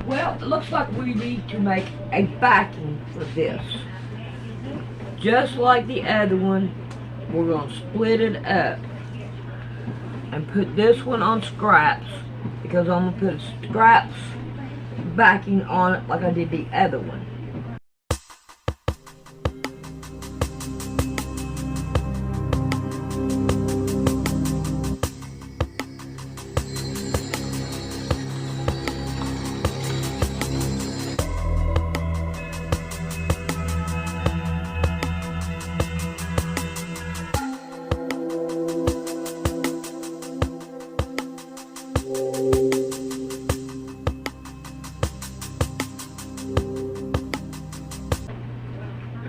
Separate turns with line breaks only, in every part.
Well, it looks like we need to make a backing for this. Just like the other one, we're going to split it up and put this one on scraps, because I'm going to put scraps backing on it like I did the other one.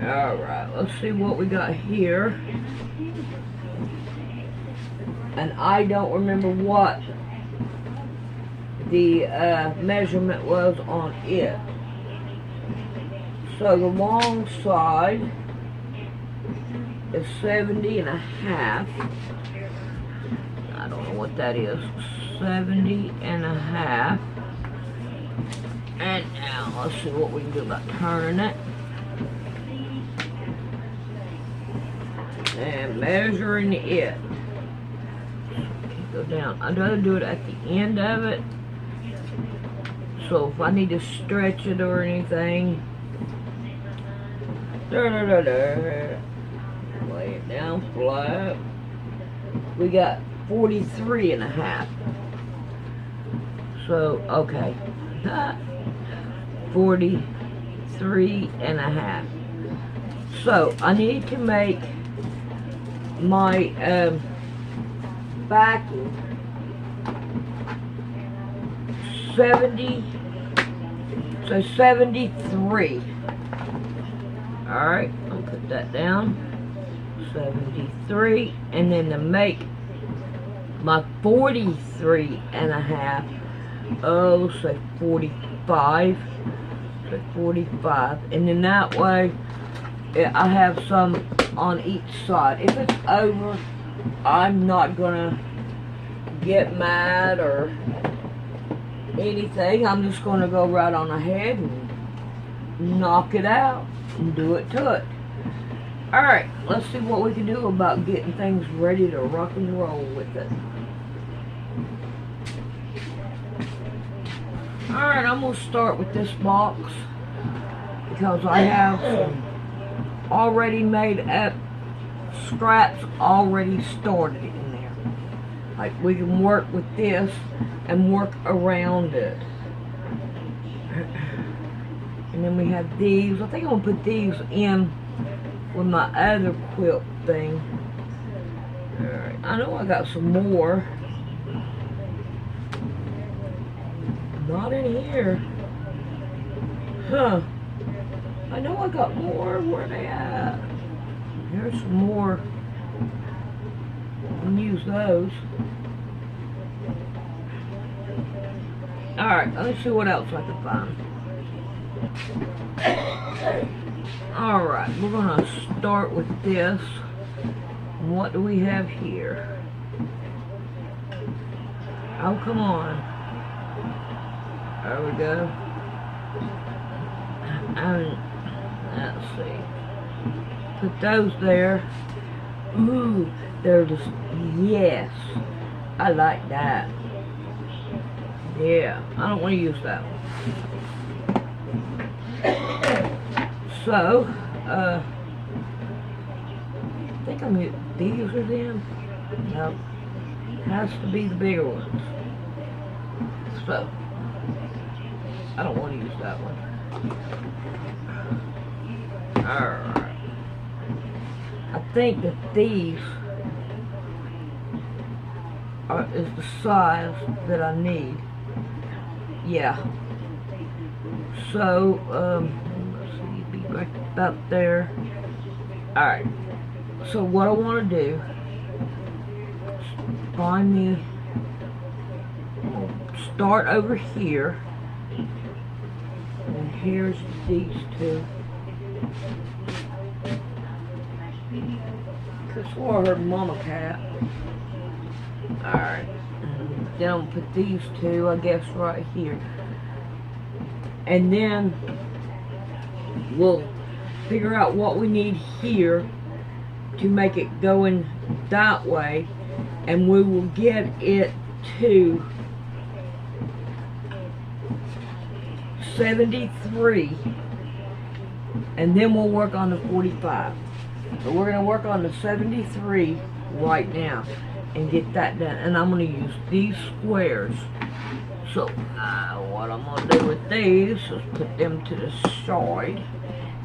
Alright, let's see what we got here. And I don't remember what the measurement was on it. So the long side is 70 and a half. I don't know what that is. 70 and a half. And now let's see what we can do about turning it. And measuring it. Go down. I'd rather do it at the end of it. So if I need to stretch it or anything, lay it down flat. We got 43 and a half. So, okay. 43 and a half. So, I need to make my backing 70, so 73. Alright, I'll put that down. 73, and then to make my 43 and a half, oh, say 45, so 45, and then that way I have some on each side. If it's over, I'm not gonna get mad or anything. I'm just gonna go right on ahead and knock it out and do it to it. Alright, let's see what we can do about getting things ready to rock and roll with it. Alright, I'm gonna start with this box because I have some already made up scraps already started in there. Like, we can work with this and work around it. And then we have these. I think I'm gonna put these in with my other quilt thing. Alright, I know I got some more. Not in here. Huh. I know I got more. Where are they at? Here's some more. I can use those. Alright, let's see what else I can find. Alright, we're going to start with this. What do we have here? Oh, come on. There we go. Let's see. Put those there. Ooh, they're just, yes. I like that. Yeah, I don't want to use that one. So, I think I'm using these are them. No, has to be the bigger ones. So, I don't want to use that one. Alright. I think that these is the size that I need. Yeah. So, let's see, be right about there. Alright. So what I want to do is find me, start over here. And here's these two. That's where I heard Mama Cat. Alright. Then I'm gonna put these two, I guess, right here. And then we'll figure out what we need here to make it going that way, and we will get it to 73, and then we'll work on the 45. So we're going to work on the 73 right now and get that done. And I'm going to use these squares. So what I'm going to do with these is put them to the side.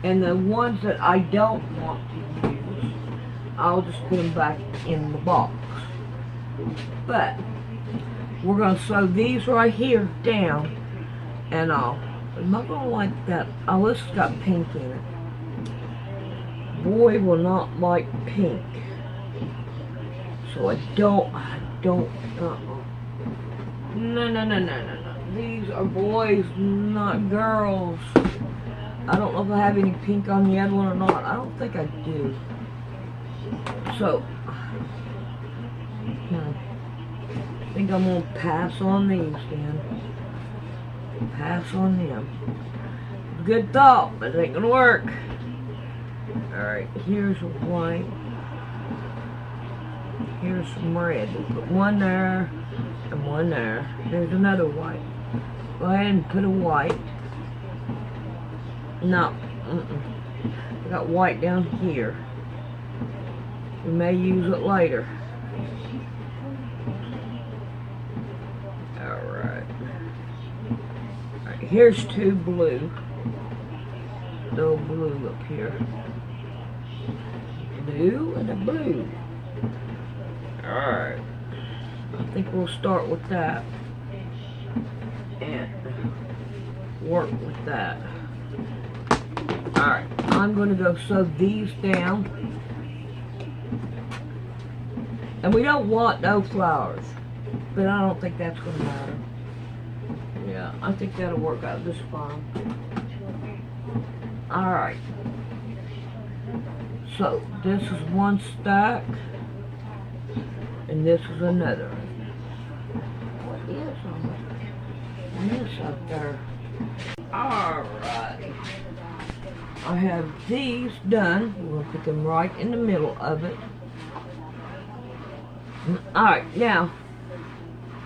And the ones that I don't want to use, I'll just put them back in the box. But we're going to sew these right here down. And I'm not going to like that. Oh, this has got pink in it. Boy will not like pink. So I don't, no. These are boys, not girls. I don't know if I have any pink on the other one or not. I don't think I do. So, I think I'm going to pass on these then. Pass on them. Good thought, but it ain't going to work. Alright, here's white. Here's some red. We'll put one there and one there. There's another white. Go ahead and put a white. No. I got white down here. We may use it later. Alright. Alright, here's two blue. Little blue up here. Blue and a blue. Alright. I think we'll start with that. And work with that. Alright. I'm going to go sew these down. And we don't want no flowers. But I don't think that's going to matter. Yeah, I think that'll work out just fine. Alright. So, this is one stack, and this is another. What is on this up there? Alright. I have these done. We'll put them right in the middle of it. Alright, now,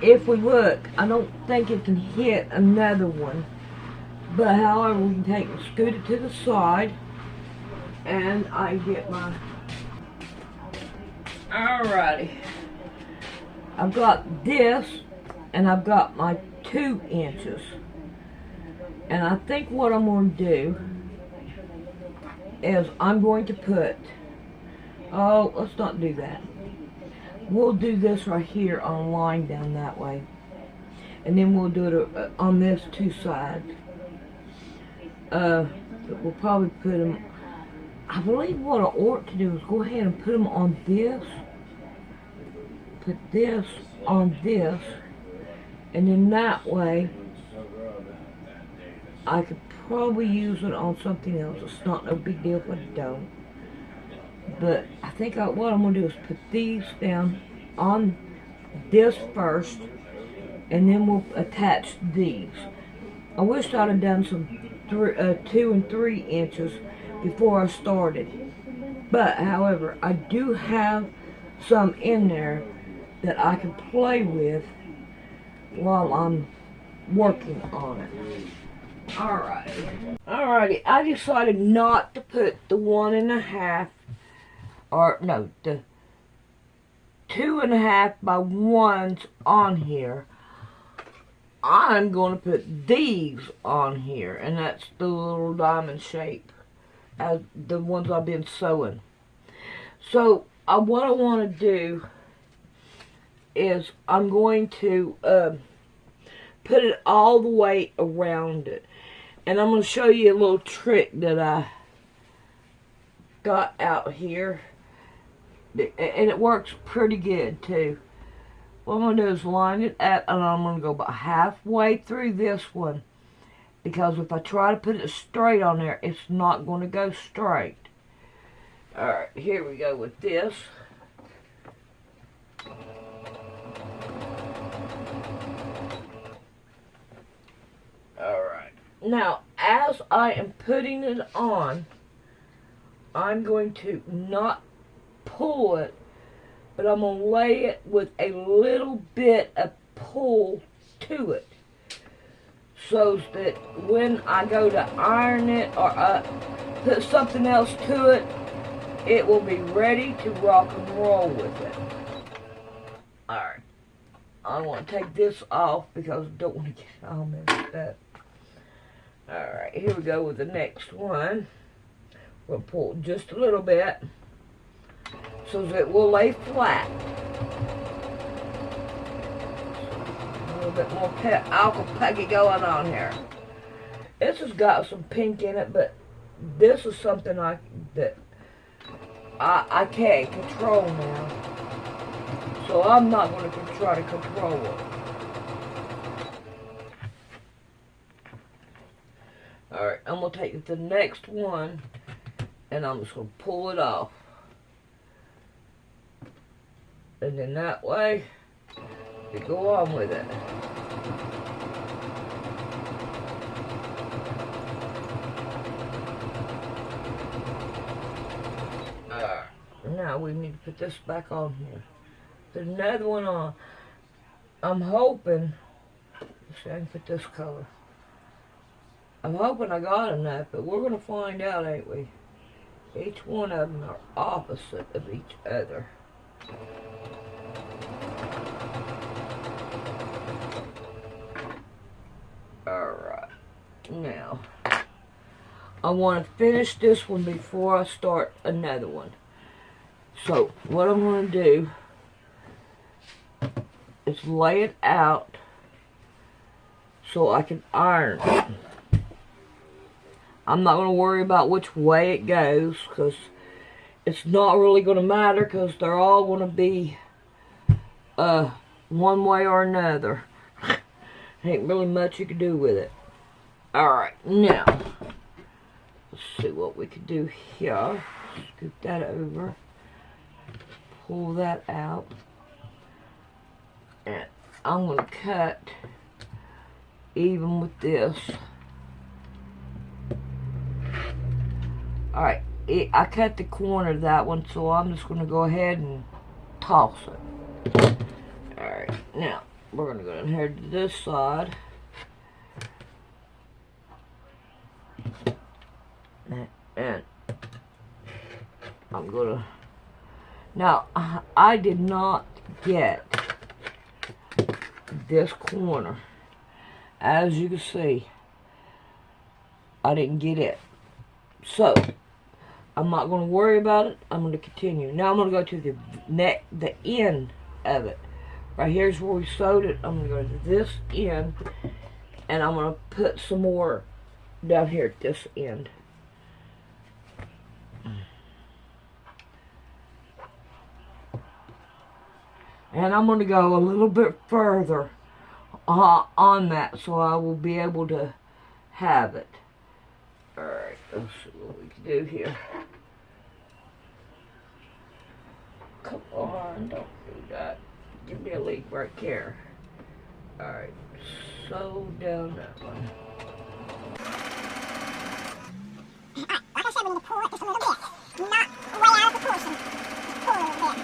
if we look, I don't think it can hit another one. But however, we can take and scoot it to the side. And I get my... Alrighty. I've got this, and I've got my 2 inches. And I think what I'm going to do is I'm going to put... Oh, let's not do that. We'll do this right here on a line down that way. And then we'll do it on this 2 sides. We'll probably put them... I believe what I ought to do is go ahead and put them on this. Put this on this. And then that way, I could probably use it on something else. It's not no big deal if I don't. But I think what I'm going to do is put these down on this first. And then we'll attach these. I wish I'd have done some 2 and 3 inches before I started. But, however, I do have some in there that I can play with while I'm working on it. Alrighty, I decided not to put the 1.5, or no, the 2.5 by 1s on here. I'm going to put these on here, and that's the little diamond shape, as the ones I've been sewing. So, what I want to do is I'm going to put it all the way around it. And I'm going to show you a little trick that I got out here. And it works pretty good, too. What I'm going to do is line it up, and I'm going to go about halfway through this one. Because if I try to put it straight on there, it's not going to go straight. Alright, here we go with this. Alright, Now, as I am putting it on, I'm going to not pull it, but I'm going to lay it with a little bit of pull to it, so that when I go to iron it or put something else to it, it will be ready to rock and roll with it. Alright, I want to take this off because I don't want to get it all messed up. Alright, here we go with the next one. We'll pull just a little bit so that it will lay flat. A little bit more alcohol peggy going on here. This has got some pink in it, but this is something I can't control now. So I'm not going to try to control it. Alright, I'm going to take the next one and I'm just going to pull it off. And then that way, you go on with it. Now we need to put this back on here. Put another one on. I'm hoping, let's see, I can put this color. I'm hoping I got enough, but we're going to find out, ain't we? Each one of them are opposite of each other. Alright, now, I want to finish this one before I start another one. So, what I'm going to do is lay it out so I can iron it. I'm not going to worry about which way it goes, because it's not really going to matter, because they're all going to be one way or another. Ain't really much you can do with it. Alright, now, let's see what we can do here. Scoop that over. Pull that out. And I'm going to cut even with this. Alright, I cut the corner of that one, so I'm just going to go ahead and toss it. Alright, now, we're going to go down here to this side. And I'm going to... Now, I did not get this corner. As you can see, I didn't get it. So, I'm not going to worry about it. I'm going to continue. Now I'm going to go to the end of it. Right here's where we sewed it. I'm going to go to this end, and I'm going to put some more down here at this end. And I'm going to go a little bit further on that, so I will be able to have it. Alright, let's see what we can do here. Come on, don't do that. Give me a leak right here. Alright, sew down that one.
Like I said, we need to pull it just a little bit. Not way out of proportion. Pull a little bit.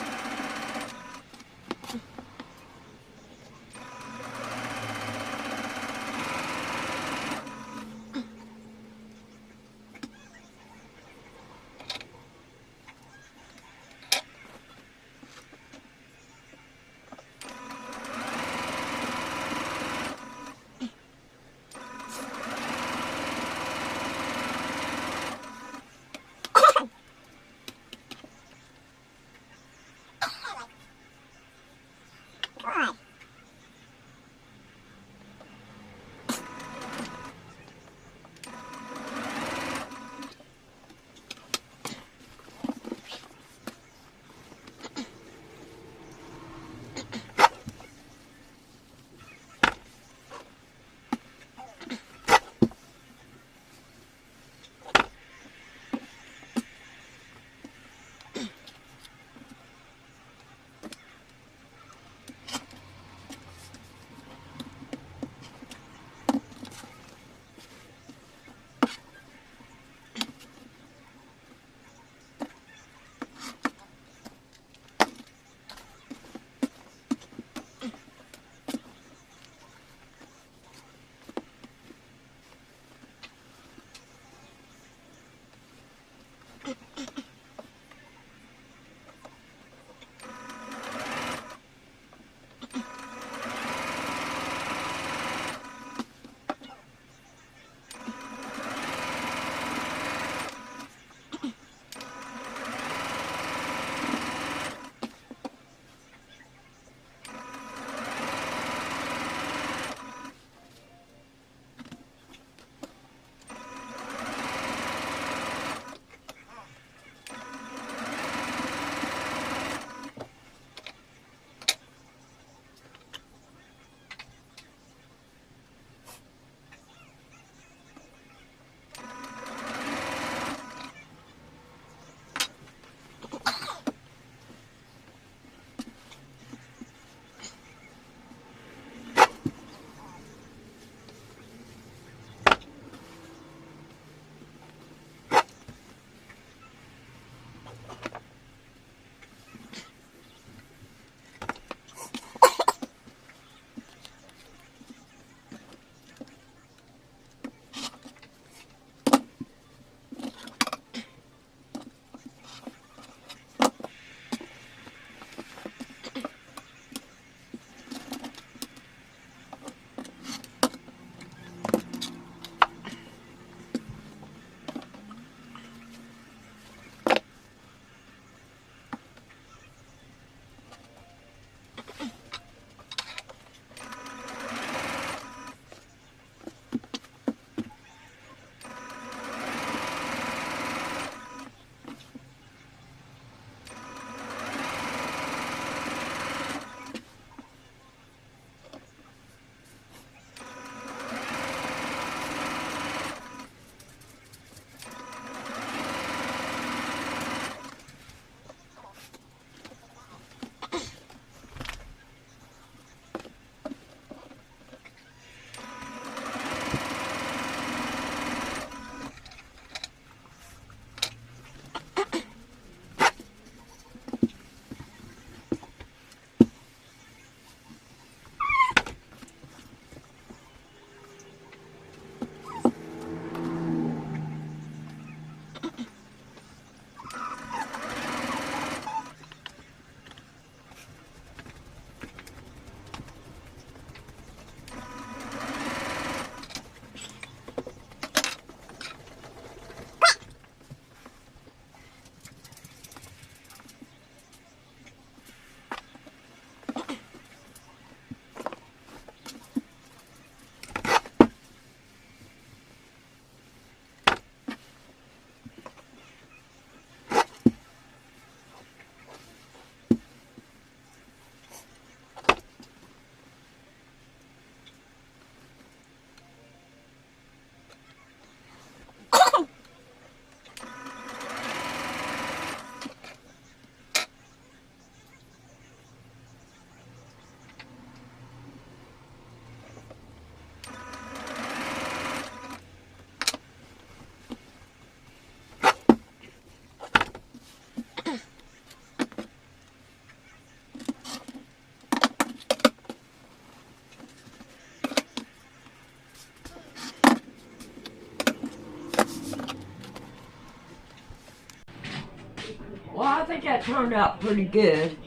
think that turned out pretty good.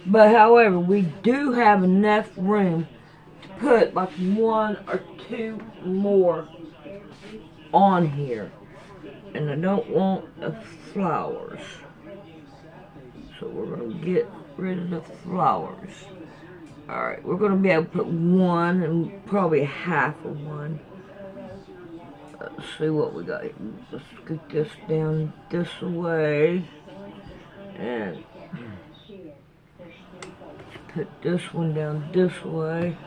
But however, we do have enough room to put like 1 or 2 more on here. And I don't want the flowers. So we're going to get rid of the flowers. Alright, we're going to be able to put 1 and probably half of 1. Let's see what we got here. Let's get this down this way. And put this one down this way.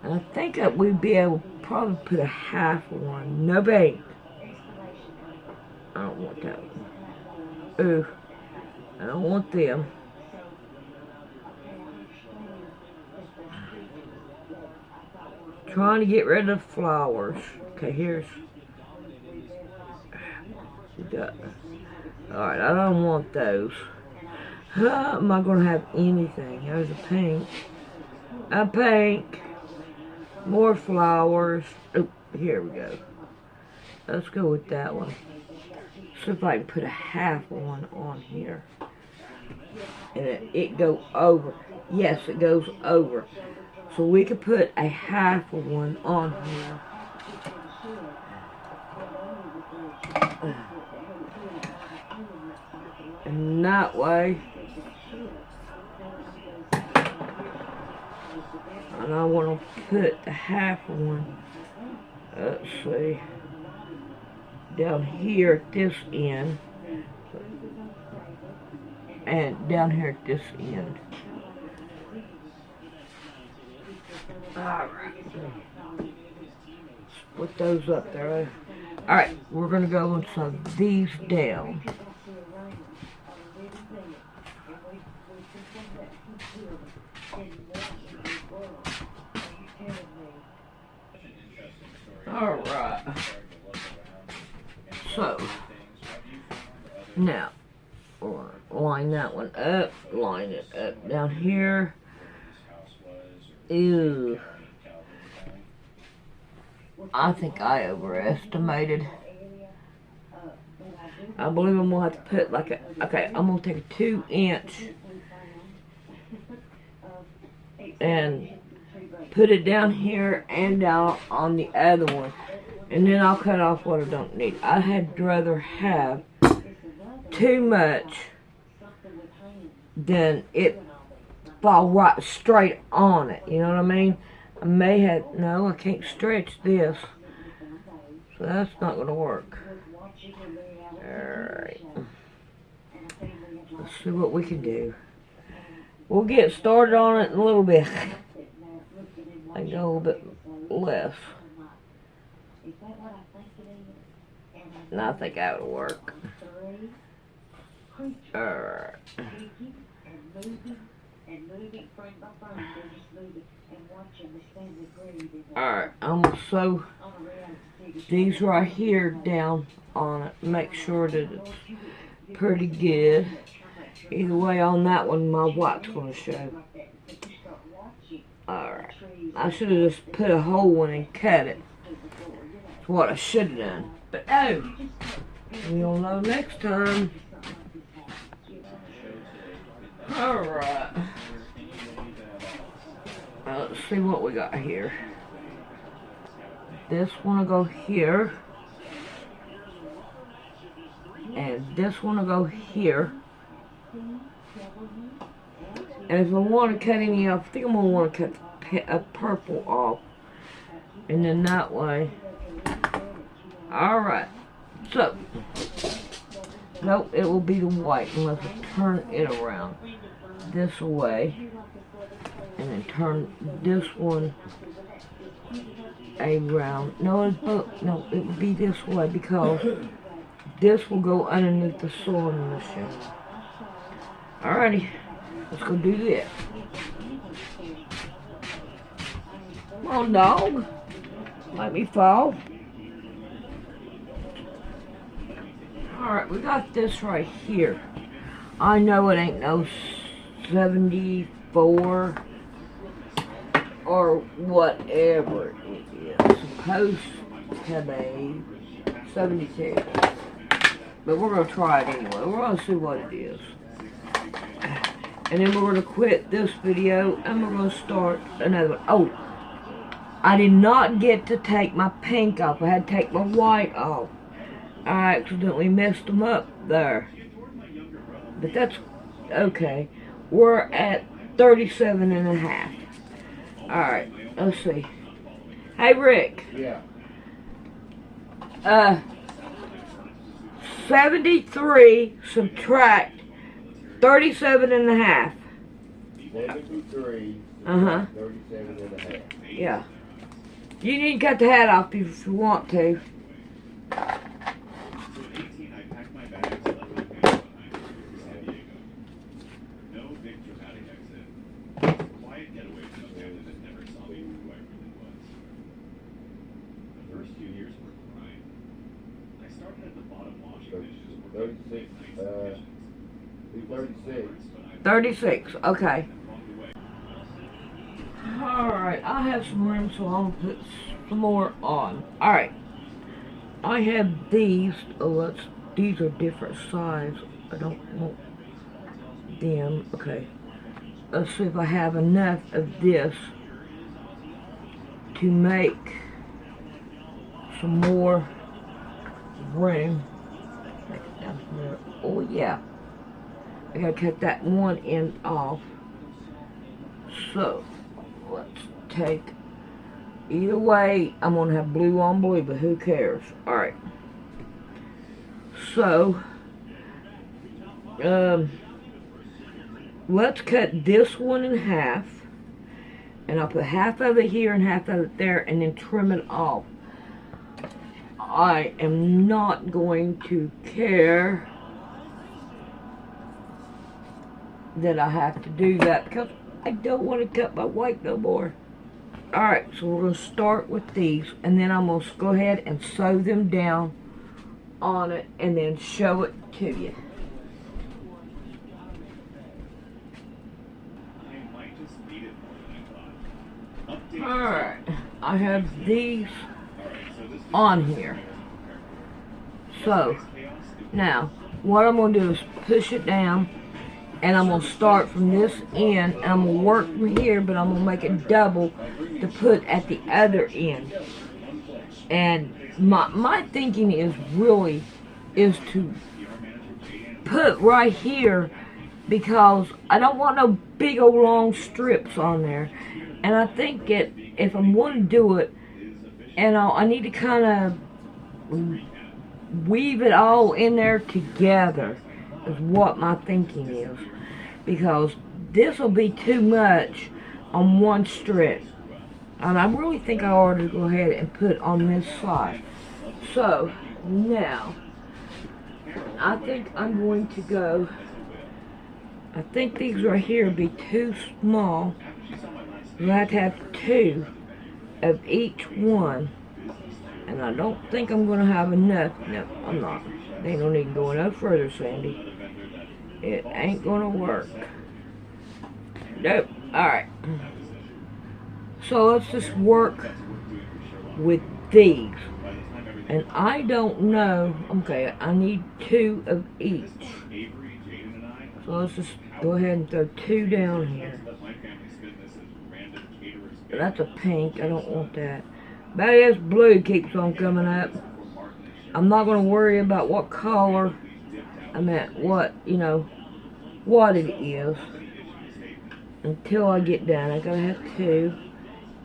And I think that we'd be able to probably put a half of 1. No bait. I don't want that one. Ooh. I don't want them. Trying to get rid of flowers. Okay, here's. We got. Alright, I don't want those. How am I going to have anything? There's a pink. A pink. More flowers. Oh, here we go. Let's go with that one. See if I can put a half of 1 on here. And it goes over. Yes, it goes over. So we could put a half of 1 on here. And that way. And I want to put the half of 1. Let's see. Down here at this end. And down here at this end. Alright. Put those up there. Alright, we're going to go and sew these down. Alright. So, now, line that one up, line it up down here. Ew. I think I overestimated. I believe I'm going to have to put like a, okay, I'm going to take a 2-inch and put it down here and down on the other one. And then I'll cut off what I don't need. I had rather have too much than it fall right straight on it. You know what I mean? I may have, no, I can't stretch this. So that's not going to work. Alright. Let's see what we can do. We'll get started on it in a little bit. I go a little bit less. And I think that would work. Alright. Alright, I'm going to sew these right here down on it. Make sure that it's pretty good. Either way, on that one, my white's going to show. Alright. I should have just put a hole in and cut it. That's what I should have done. But oh, we'll know next time. Alright. Let's see what we got here. This one will go here. And this one will go here. And if I want to cut any off, I think I'm going to want to cut a purple off. And then that way. Alright. So. Nope, it will be the white unless I turn it around this way. And then turn this one around. No, it will be this way because this will go underneath the sewing machine. Alrighty, let's go do this. Come on, dog. Let me fall. Alright, we got this right here. I know it ain't no 74 or whatever it is. Supposed to be 72. But we're going to try it anyway. We're going to see what it is. And then we're going to quit this video and we're going to start another one. Oh, I did not get to take my pink off. I had to take my white off. I accidentally messed them up there. But that's okay. We're at 37.5. Alright, let's see. Hey, Rick.
Yeah.
73 subtract 37.5.
73.
Uh-huh.
37.5.
Yeah. You need to cut the hat off if you want to.
So, 36.
36, okay. Alright, I have some room, so I'll put some more on. Alright. I have these. Oh, these are different size. I don't want them. Okay. Let's see if I have enough of this to make some more room. Make it down there. Oh, yeah. I gotta cut that one end off. So, let's take, either way, I'm gonna have blue on blue, but who cares? Alright. So, let's cut this one in half. And I'll put half of it here and half of it there, and then trim it off. I am not going to care that I have to do that because I don't want to cut my white no more. Alright, so we're going to start with these, and then I'm going to go ahead and sew them down on it and then show it to you. Alright, I have these on here. So, now, what I'm going to do is push it down, and I'm going to start from this end, and I'm going to work from here, but I'm going to make it double to put at the other end. And my thinking is to put right here, because I don't want no big old long strips on there. And I think that if I'm going to do it, and I need to kind of weave it all in there together, is what my thinking is. Because this will be too much on one strip. And I really think I ought to go ahead and put on this side. So, now, I think I'm going to go, I think these right here will be too small. You have to have two of each one. And I don't think I'm going to have enough. No, I'm not. They ain't going to need to go no further, Sandy. It ain't going to work. Nope. Alright. So let's just work with these. And I don't know. Okay, I need two of each. So let's just go ahead and throw two down here. That's a pink. I don't want that. But this blue keeps on coming up. I'm not going to worry about what color. I meant what, you know, what it is. Until I get done. I gotta have two.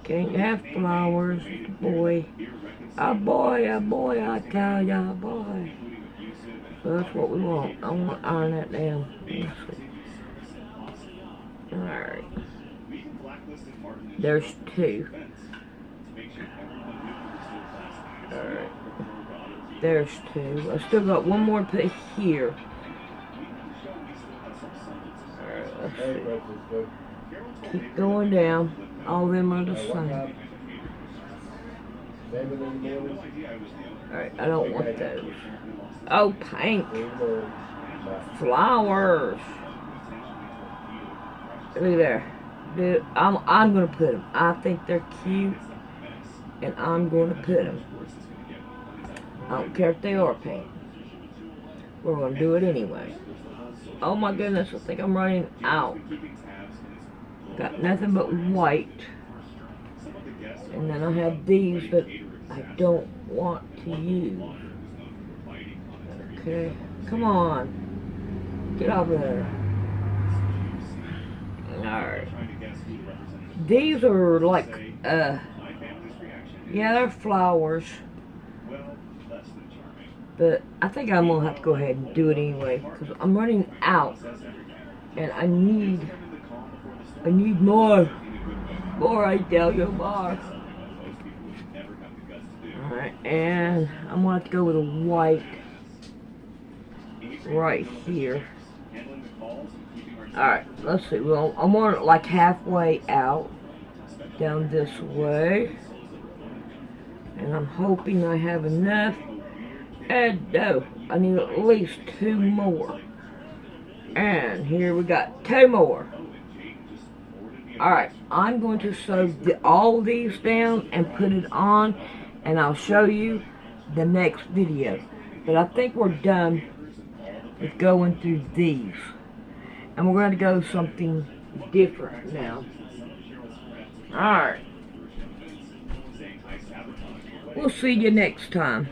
Can't have flowers. Boy. A boy, I tell ya, a boy. So that's what we want. I want to iron that down. Alright. There's two. Alright. There's two. I still got one more to put here. Alright, let's see. Keep going down. All of them are the same. Alright, I don't want those. Oh, pink. Flowers. Look there. Dude, I'm gonna put them. I think they're cute, and I'm gonna put them. I don't care if they are pink. we're gonna do it anyway. Oh my goodness, I think I'm running out. Got nothing but white. And then I have these that I don't want to use. Okay, come on. Get over there. Alright. These are like, yeah, they're flowers. But I think I'm gonna have to go ahead and do it anyway, because I'm running out. And I need more. More, I tell you, more. Alright, and I'm gonna have to go with a white right here. Alright, let's see. Well, I'm on it like halfway out, down this way. And I'm hoping I have enough. And no, I need at least 2 more. And here we got 2 more. Alright, I'm going to sew all these down and put it on, and I'll show you the next video. But I think we're done with going through these. And we're going to go something different now. Alright. We'll see you next time.